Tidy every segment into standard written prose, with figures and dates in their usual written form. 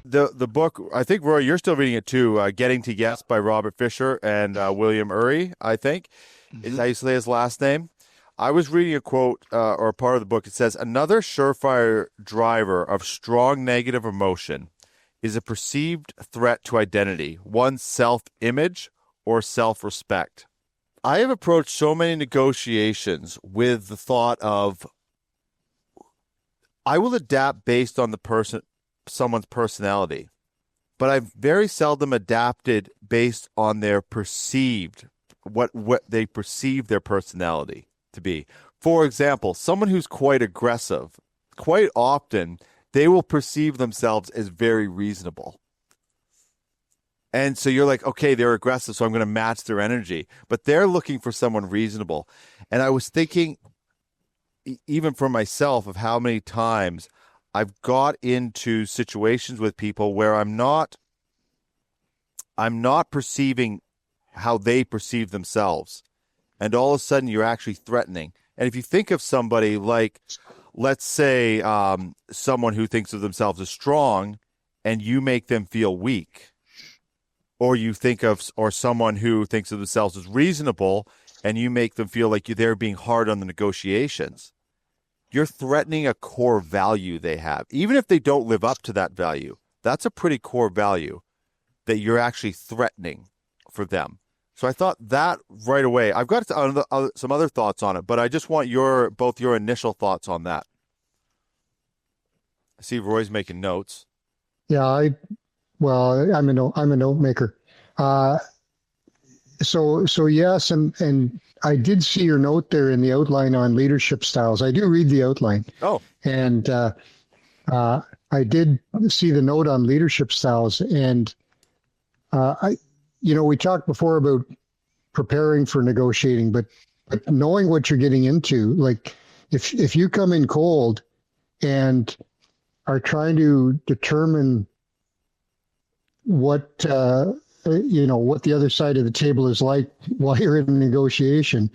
The book, I think, Roy, you're still reading it too, Getting to Yes by Robert Fisher and William Ury, I think, is how you say his last name. I was reading a quote or a part of the book. It says, another surefire driver of strong negative emotion is a perceived threat to identity, one's self-image or self-respect. I have approached so many negotiations with the thought of, I will adapt based on someone's personality, but I've very seldom adapted based on their perceived, what they perceive their personality to be. For example, someone who's quite aggressive, quite often they will perceive themselves as very reasonable. And so you're like, okay, they're aggressive, so I'm going to match their energy. But they're looking for someone reasonable. And I was thinking, even for myself, of how many times I've got into situations with people where I'm not perceiving how they perceive themselves. And all of a sudden you're actually threatening. And if you think of somebody like, let's say, someone who thinks of themselves as strong and you make them feel weak, or someone who thinks of themselves as reasonable and you make them feel like they're being hard on the negotiations, you're threatening a core value they have. Even if they don't live up to that value, that's a pretty core value that you're actually threatening for them. So I thought that right away. I've got some other thoughts on it, but I just want both your initial thoughts on that. I see Roy's making notes. Yeah, I'm a note maker. So yes, and I did see your note there in the outline on leadership styles. I do read the outline. Oh, and I did see the note on leadership styles, and we talked before about preparing for negotiating, but knowing what you're getting into, like if you come in cold and are trying to determine what the other side of the table is like while you're in a negotiation,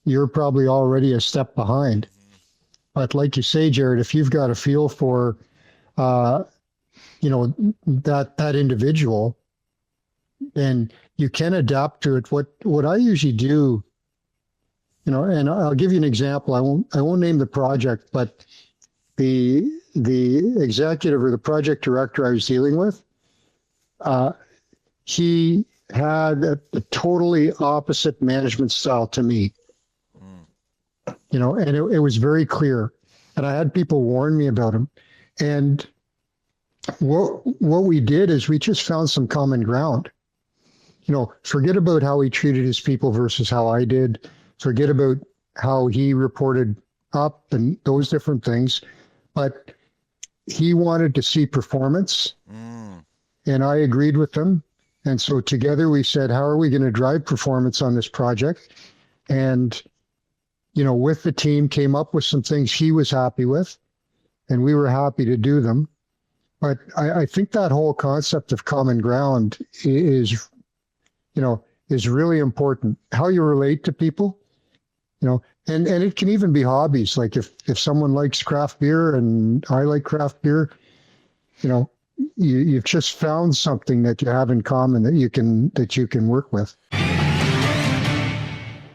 you're probably already a step behind. But like you say, Jerrod, if you've got a feel for, that individual, then you can adapt to it. What I usually do, and I'll give you an example. I won't name the project, but the executive or the project director I was dealing with, he had a totally opposite management style to me, and it was very clear. And I had people warn me about him. And what we did is we just found some common ground. Forget about how he treated his people versus how I did. Forget about how he reported up and those different things. But he wanted to see performance, and I agreed with him. And so together we said, how are we going to drive performance on this project? And, with the team came up with some things he was happy with, and we were happy to do them. But I think that whole concept of common ground is really important. How you relate to people, and it can even be hobbies. Like if someone likes craft beer and I like craft beer, you've just found something that you have in common that you can work with.